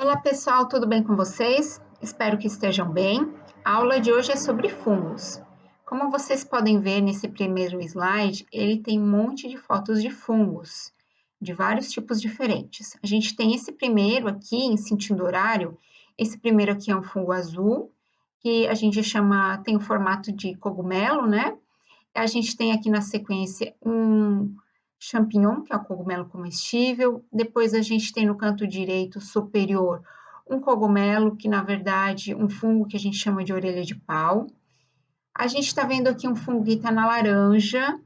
Olá pessoal, tudo bem com vocês? Espero que estejam bem. A aula de hoje é sobre fungos. Como vocês podem ver nesse primeiro slide, ele tem um monte de fotos de fungos, de vários tipos diferentes. A gente tem esse primeiro aqui, em sentido horário, esse primeiro aqui é um fungo azul, que a gente chama, tem o formato de cogumelo, né? A gente tem aqui na sequência um champignon, que é o cogumelo comestível. Depois a gente tem no canto direito superior um cogumelo, que na verdade um fungo que a gente chama de orelha de pau. A gente está vendo aqui um fungo que está na laranja,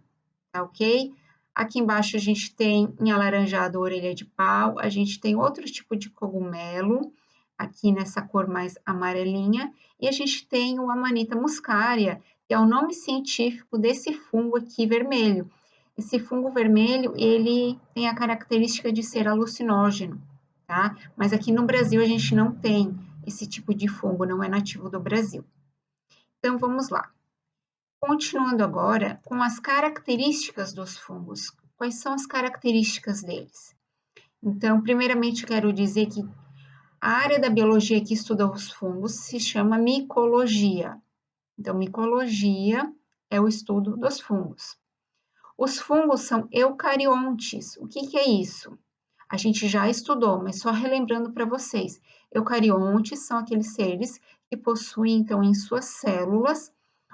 tá ok? Aqui embaixo a gente tem em alaranjado a orelha de pau. A gente tem outro tipo de cogumelo, aqui nessa cor mais amarelinha. E a gente tem o Amanita muscaria, que é o nome científico desse fungo aqui vermelho. Esse fungo vermelho, ele tem a característica de ser alucinógeno, tá? Mas aqui no Brasil a gente não tem esse tipo de fungo, não é nativo do Brasil. Então, vamos lá. Continuando agora com as características dos fungos. Quais são as características deles? Então, primeiramente, quero dizer que a área da biologia que estuda os fungos se chama micologia. Então, micologia é o estudo dos fungos. Os fungos são eucariontes. O que é isso? A gente já estudou, mas só relembrando para vocês. Eucariontes são aqueles seres que possuem, então, em suas células,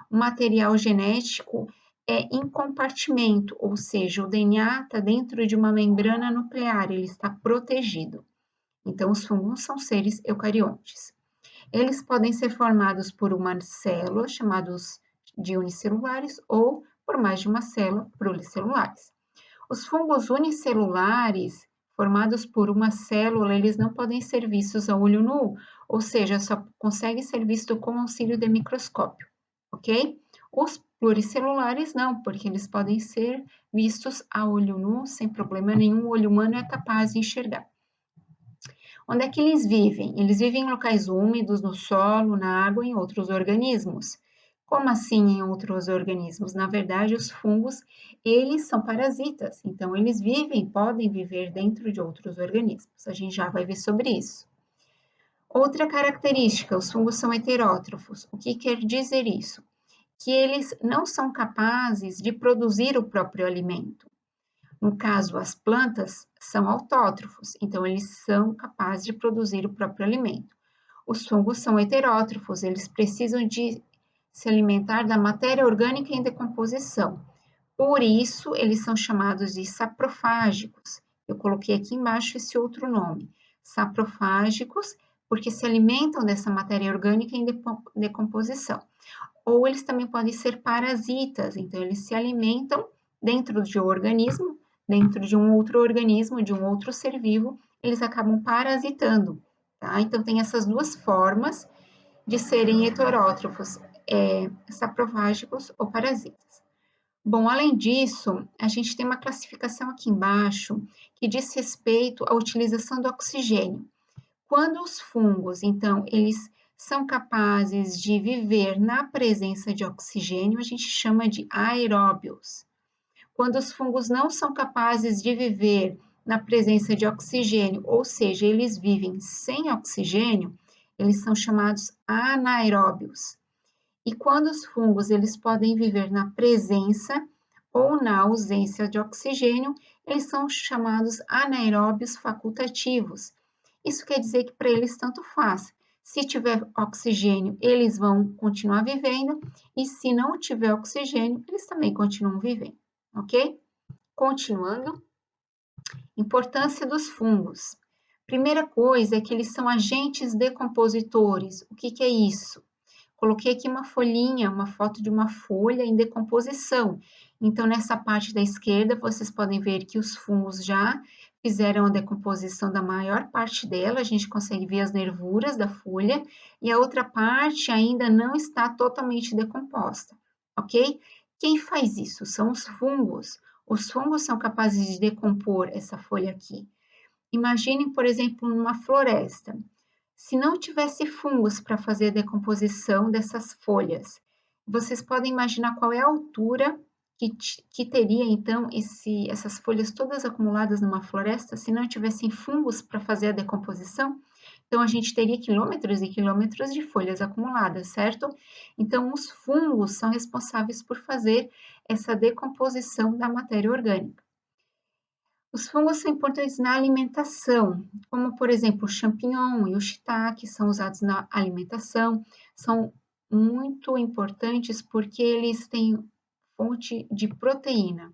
o material genético em compartimento, ou seja, o DNA está dentro de uma membrana nuclear, ele está protegido. Então, os fungos são seres eucariontes. Eles podem ser formados por uma célula, chamados de unicelulares, ou por mais de uma célula, pluricelulares. Os fungos unicelulares, formados por uma célula, eles não podem ser vistos a olho nu, ou seja, só conseguem ser vistos com auxílio de microscópio, ok? Os pluricelulares não, porque eles podem ser vistos a olho nu sem problema nenhum, o olho humano é capaz de enxergar. Onde é que eles vivem? Eles vivem em locais úmidos, no solo, na água e em outros organismos. Como assim em outros organismos? Na verdade, os fungos, eles são parasitas, então eles podem viver dentro de outros organismos. A gente já vai ver sobre isso. Outra característica, os fungos são heterótrofos. O que quer dizer isso? Que eles não são capazes de produzir o próprio alimento. No caso, as plantas são autótrofos, então eles são capazes de produzir o próprio alimento. Os fungos são heterótrofos, eles precisam de se alimentar da matéria orgânica em decomposição. Por isso, eles são chamados de saprofágicos. Eu coloquei aqui embaixo esse outro nome. Saprofágicos, porque se alimentam dessa matéria orgânica em decomposição. Ou eles também podem ser parasitas, então eles se alimentam dentro de um organismo, dentro de um outro organismo, de um outro ser vivo, eles acabam parasitando, tá? Então tem essas duas formas de serem heterótrofos, saprofágicos ou parasitas. Bom, além disso, a gente tem uma classificação aqui embaixo que diz respeito à utilização do oxigênio. Quando os fungos, então, eles são capazes de viver na presença de oxigênio, a gente chama de aeróbios. Quando os fungos não são capazes de viver na presença de oxigênio, ou seja, eles vivem sem oxigênio, eles são chamados anaeróbios. E quando os fungos eles podem viver na presença ou na ausência de oxigênio, eles são chamados anaeróbios facultativos. Isso quer dizer que para eles tanto faz. Se tiver oxigênio, eles vão continuar vivendo, e se não tiver oxigênio, eles também continuam vivendo, ok? Continuando, importância dos fungos. Primeira coisa é que eles são agentes decompositores. O que é isso? Coloquei aqui uma folhinha, uma foto de uma folha em decomposição. Então, nessa parte da esquerda, vocês podem ver que os fungos já fizeram a decomposição da maior parte dela, a gente consegue ver as nervuras da folha, e a outra parte ainda não está totalmente decomposta, ok? Quem faz isso? São os fungos. Os fungos são capazes de decompor essa folha aqui. Imaginem, por exemplo, numa floresta. Se não tivesse fungos para fazer a decomposição dessas folhas, vocês podem imaginar qual é a altura que teria, então, essas folhas todas acumuladas numa floresta, se não tivessem fungos para fazer a decomposição? Então, a gente teria quilômetros e quilômetros de folhas acumuladas, certo? Então, os fungos são responsáveis por fazer essa decomposição da matéria orgânica. Os fungos são importantes na alimentação, como, por exemplo, o champignon e o shiitake são usados na alimentação, são muito importantes porque eles têm fonte de proteína.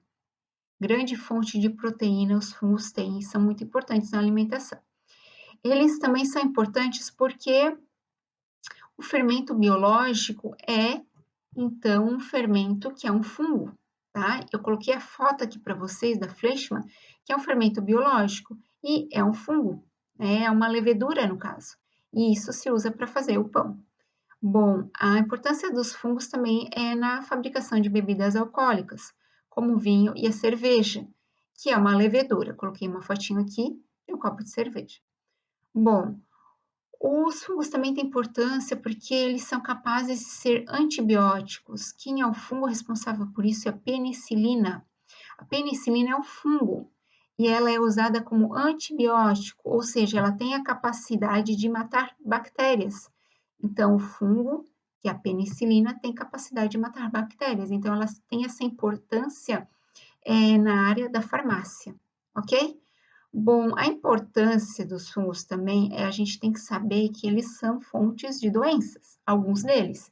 Grande fonte de proteína os fungos têm e são muito importantes na alimentação. Eles também são importantes porque o fermento biológico é, então, um fermento que é um fungo, tá? Eu coloquei a foto aqui para vocês da Fleischmann, que é um fermento biológico e é um fungo, né? É uma levedura, no caso. E isso se usa para fazer o pão. Bom, a importância dos fungos também é na fabricação de bebidas alcoólicas, como o vinho e a cerveja, que é uma levedura. Coloquei uma fotinho aqui de um copo de cerveja. Bom, os fungos também têm importância porque eles são capazes de ser antibióticos. Quem é o fungo responsável por isso é a penicilina. A penicilina é um fungo e ela é usada como antibiótico, ou seja, ela tem a capacidade de matar bactérias. Então, o fungo, que é a penicilina, tem capacidade de matar bactérias. Então, elas têm essa importância na área da farmácia, ok? Bom, a importância dos fungos também a gente tem que saber que eles são fontes de doenças, alguns deles.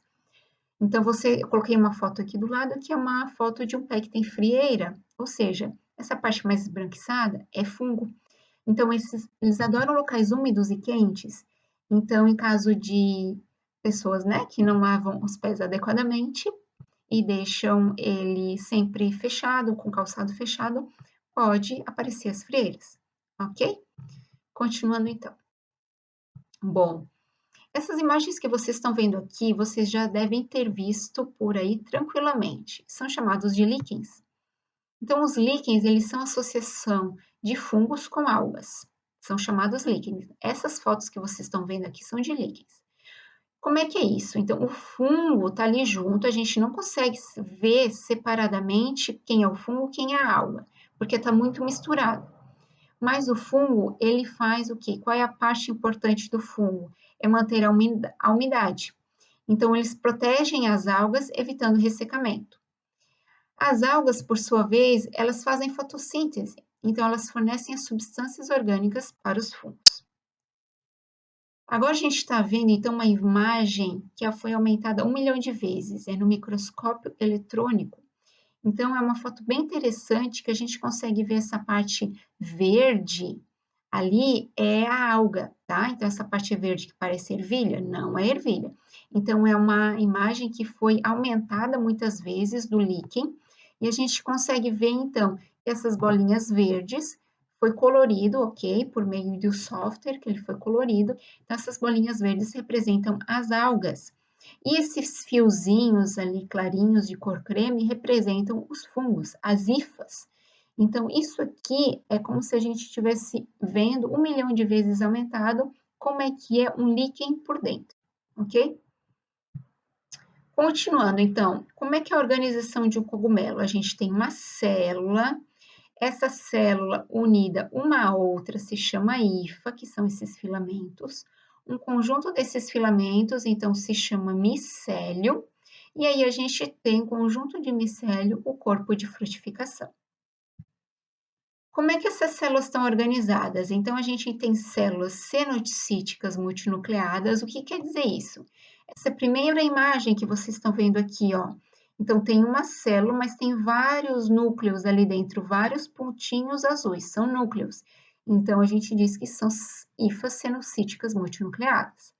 Então, eu coloquei uma foto aqui do lado, que é uma foto de um pé que tem frieira, ou seja, essa parte mais esbranquiçada é fungo. Então, eles adoram locais úmidos e quentes. Então, em caso de pessoas, né, que não lavam os pés adequadamente e deixam ele sempre fechado, com calçado fechado, pode aparecer as frieiras, ok? Continuando então. Bom, essas imagens que vocês estão vendo aqui, vocês já devem ter visto por aí tranquilamente. São chamados de líquens. Então, os líquens, eles são associação de fungos com algas. São chamados líquens. Essas fotos que vocês estão vendo aqui são de líquens. Como é que é isso? Então, o fungo está ali junto, a gente não consegue ver separadamente quem é o fungo e quem é a alga, porque está muito misturado. Mas o fungo, ele faz o quê? Qual é a parte importante do fungo? É manter a umidade. Então, eles protegem as algas, evitando ressecamento. As algas, por sua vez, elas fazem fotossíntese. Então, elas fornecem as substâncias orgânicas para os fungos. Agora a gente está vendo, então, uma imagem que foi aumentada 1 milhão de vezes. É no microscópio eletrônico. Então, é uma foto bem interessante que a gente consegue ver essa parte verde. Ali é a alga, tá? Então, essa parte verde que parece ervilha, não é ervilha. Então, é uma imagem que foi aumentada muitas vezes do líquen, e a gente consegue ver, então, que essas bolinhas verdes foi colorido, ok? Por meio do software que ele foi colorido. Então, essas bolinhas verdes representam as algas. E esses fiozinhos ali clarinhos de cor creme representam os fungos, as hifas. Então, isso aqui é como se a gente estivesse vendo 1 milhão de vezes aumentado como é que é um líquen por dentro, ok? Continuando, então, como é que é a organização de um cogumelo? A gente tem uma célula, essa célula unida uma à outra se chama hifa, que são esses filamentos. Um conjunto desses filamentos, então, se chama micélio, e aí a gente tem um conjunto de micélio, o corpo de frutificação. Como é que essas células estão organizadas? Então, a gente tem células cenocíticas multinucleadas. O que quer dizer isso? Essa primeira imagem que vocês estão vendo aqui, ó. Então, tem uma célula, mas tem vários núcleos ali dentro, vários pontinhos azuis, são núcleos. Então, a gente diz que são hifas cenocíticas multinucleadas.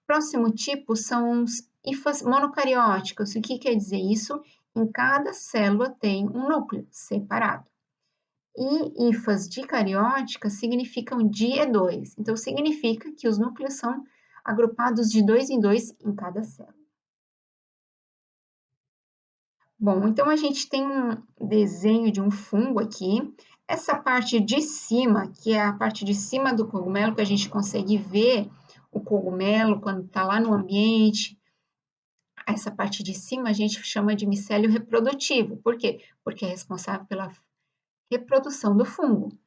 Próximo tipo são os hifas monocarióticos. O que quer dizer isso? Em cada célula tem um núcleo separado. E hifas dicarióticas significam di é 2. Então, significa que os núcleos são agrupados de 2 em 2 em cada célula. Bom, então a gente tem um desenho de um fungo aqui. Essa parte de cima, que é a parte de cima do cogumelo, que a gente consegue ver o cogumelo quando está lá no ambiente. Essa parte de cima a gente chama de micélio reprodutivo. Por quê? Porque é responsável pela reprodução do fungo.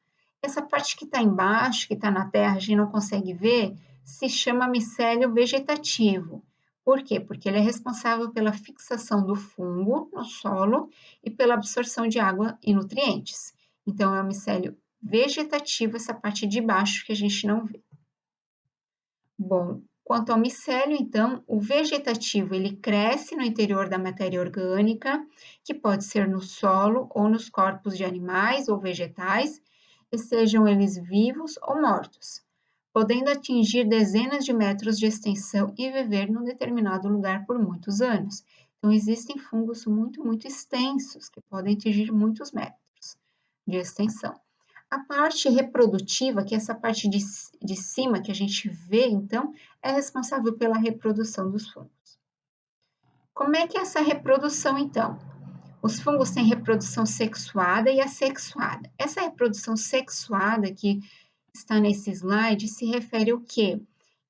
Essa parte que está embaixo, que está na terra, a gente não consegue ver, se chama micélio vegetativo. Por quê? Porque ele é responsável pela fixação do fungo no solo e pela absorção de água e nutrientes. Então, é o micélio vegetativo, essa parte de baixo que a gente não vê. Bom, quanto ao micélio, então, o vegetativo, ele cresce no interior da matéria orgânica, que pode ser no solo ou nos corpos de animais ou vegetais, e sejam eles vivos ou mortos, podendo atingir dezenas de metros de extensão e viver num determinado lugar por muitos anos. Então, existem fungos muito extensos, que podem atingir muitos metros de extensão. A parte reprodutiva, que é essa parte de cima que a gente vê, então, é responsável pela reprodução dos fungos. Como é que é essa reprodução, então? Os fungos têm reprodução sexuada e assexuada. Essa reprodução sexuada que está nesse slide se refere ao quê?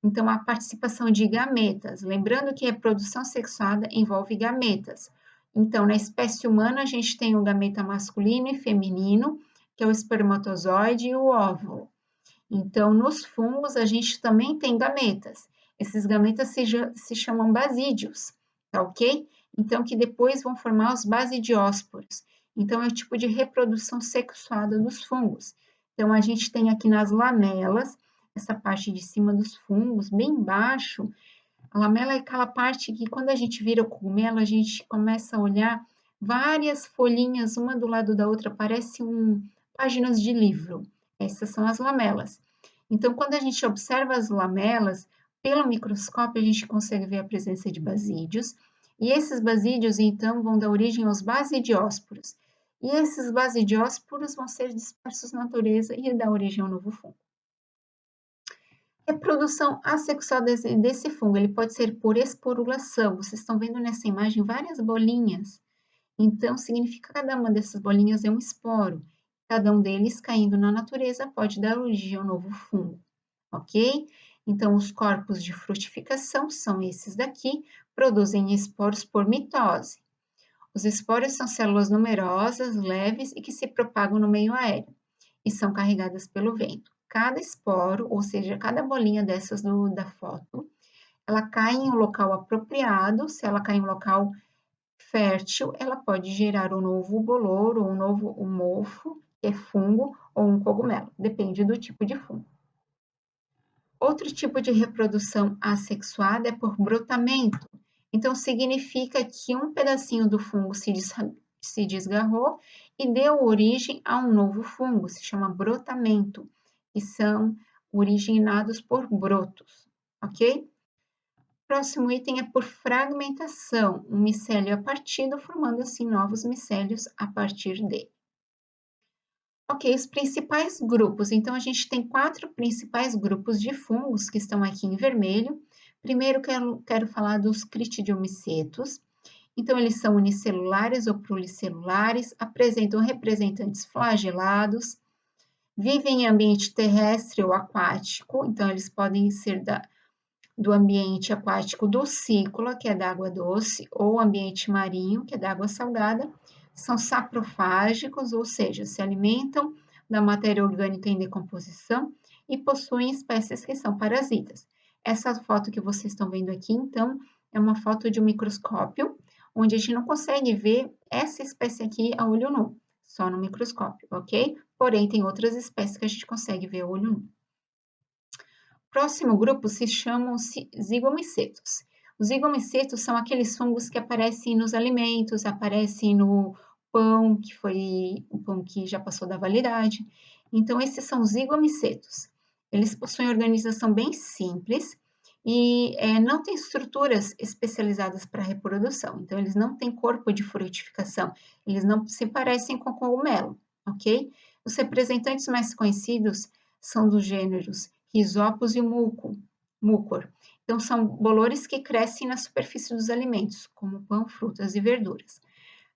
Então, a participação de gametas. Lembrando que a reprodução sexuada envolve gametas. Então, na espécie humana, a gente tem o gameta masculino e feminino, que é o espermatozoide e o óvulo. Então, nos fungos, a gente também tem gametas. Esses gametas se chamam basídeos, tá ok? Então, que depois vão formar os basidiósporos. Então, é o tipo de reprodução sexuada dos fungos. Então, a gente tem aqui nas lamelas, essa parte de cima dos fungos, bem embaixo. A lamela é aquela parte que, quando a gente vira o cogumelo, a gente começa a olhar várias folhinhas, uma do lado da outra, parece páginas de livro. Essas são as lamelas. Então, quando a gente observa as lamelas, pelo microscópio, a gente consegue ver a presença de basídeos, e esses basídeos, então, vão dar origem aos basidiósporos. E esses basidiósporos vão ser dispersos na natureza e dar origem ao novo fungo. Reprodução assexual desse fungo, ele pode ser por esporulação. Vocês estão vendo nessa imagem várias bolinhas. Então, significa que cada uma dessas bolinhas é um esporo. Cada um deles, caindo na natureza, pode dar origem ao novo fungo, ok? Então, os corpos de frutificação são esses daqui, produzem esporos por mitose. Os esporos são células numerosas, leves e que se propagam no meio aéreo e são carregadas pelo vento. Cada esporo, ou seja, cada bolinha dessas da foto, ela cai em um local apropriado. Se ela cai em um local fértil, ela pode gerar um novo bolor, ou um novo mofo, que é fungo, ou um cogumelo, depende do tipo de fungo. Outro tipo de reprodução assexuada é por brotamento. Então, significa que um pedacinho do fungo se desgarrou e deu origem a um novo fungo, se chama brotamento, que são originados por brotos, ok? Próximo item é por fragmentação, um micélio a partido, formando assim novos micélios a partir dele. Ok, os principais grupos. Então, a gente tem 4 principais grupos de fungos que estão aqui em vermelho. Primeiro, quero falar dos critidiomicetos. Então, eles são unicelulares ou pluricelulares, apresentam representantes flagelados, vivem em ambiente terrestre ou aquático. Então, eles podem ser do ambiente aquático dulcícola, que é da água doce, ou ambiente marinho, que é da água salgada. São saprofágicos, ou seja, se alimentam da matéria orgânica em decomposição e possuem espécies que são parasitas. Essa foto que vocês estão vendo aqui, então, é uma foto de um microscópio, onde a gente não consegue ver essa espécie aqui a olho nu, só no microscópio, ok? Porém, tem outras espécies que a gente consegue ver a olho nu. Próximo grupo se chamam zigomicetos. Os zigomicetos são aqueles fungos que aparecem nos alimentos, aparecem no pão, que foi o pão que já passou da validade. Então, esses são os zigomicetos. Eles possuem organização bem simples e não têm estruturas especializadas para reprodução. Então, eles não têm corpo de frutificação, eles não se parecem com cogumelo, ok? Os representantes mais conhecidos são dos gêneros Rhizopus e Mucor. Então, são bolores que crescem na superfície dos alimentos, como pão, frutas e verduras.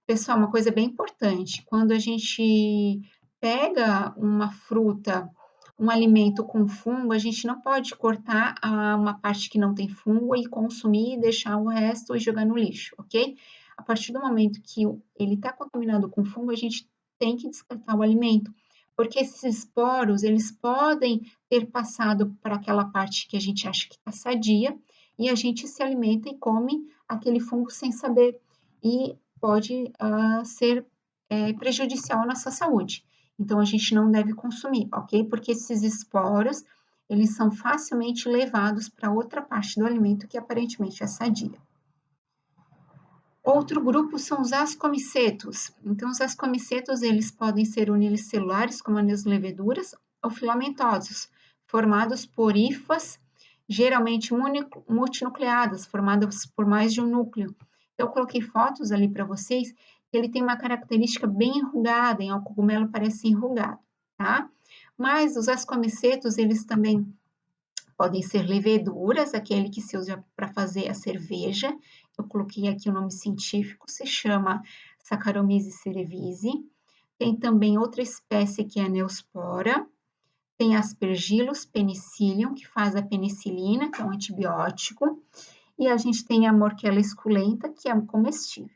Pessoal, uma coisa bem importante, quando a gente pega uma fruta, um alimento com fungo, a gente não pode cortar uma parte que não tem fungo e consumir e deixar o resto e jogar no lixo, ok? A partir do momento que ele está contaminado com fungo, a gente tem que descartar o alimento, porque esses esporos, eles podem ter passado para aquela parte que a gente acha que está sadia, e a gente se alimenta e come aquele fungo sem saber, e pode ser prejudicial à nossa saúde. Então, a gente não deve consumir, ok? Porque esses esporos, eles são facilmente levados para outra parte do alimento que aparentemente é sadia. Outro grupo são os ascomicetos. Então, os ascomicetos, eles podem ser unicelulares, como as leveduras, ou filamentosos, formados por hifas, geralmente multinucleadas, formadas por mais de um núcleo. Eu coloquei fotos ali para vocês, que ele tem uma característica bem enrugada, o cogumelo parece enrugado, tá? Mas os ascomicetos, eles também podem ser leveduras, aquele que se usa para fazer a cerveja. Eu coloquei aqui o nome científico, se chama Saccharomyces cerevisiae. Tem também outra espécie que é a Neospora. Tem Aspergillus penicillium, que faz a penicilina, que é um antibiótico. E a gente tem a Morchella esculenta, que é comestível.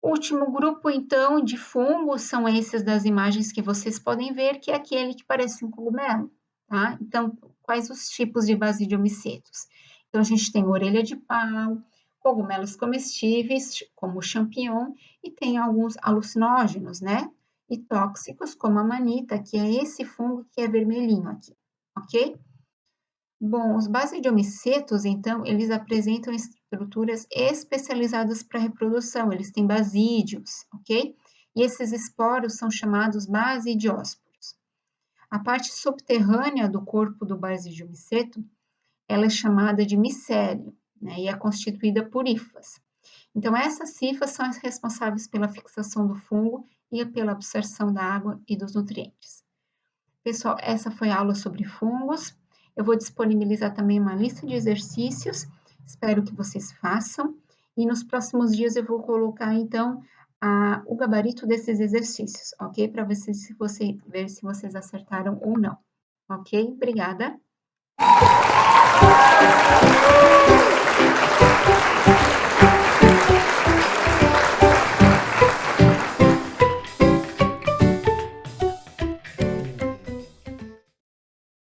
O último grupo, então, de fungos são esses das imagens que vocês podem ver, que é aquele que parece um cogumelo, tá? Então, quais os tipos de basidiomicetos? Então, a gente tem orelha de pau, cogumelos comestíveis, como o champignon, e tem alguns alucinógenos, né? E tóxicos, como a manita, que é esse fungo que é vermelhinho aqui, ok? Bom, os basidiomicetos, então, eles apresentam estruturas especializadas para reprodução, eles têm basídios, ok? E esses esporos são chamados basidiósporos. A parte subterrânea do corpo do basidiomiceto, ela é chamada de micélio, né? E é constituída por hifas. Então, essas hifas são as responsáveis pela fixação do fungo e pela absorção da água e dos nutrientes. Pessoal, essa foi a aula sobre fungos. Eu vou disponibilizar também uma lista de exercícios, espero que vocês façam. E nos próximos dias eu vou colocar, então, o gabarito desses exercícios, ok? Para ver se vocês acertaram ou não, ok? Obrigada.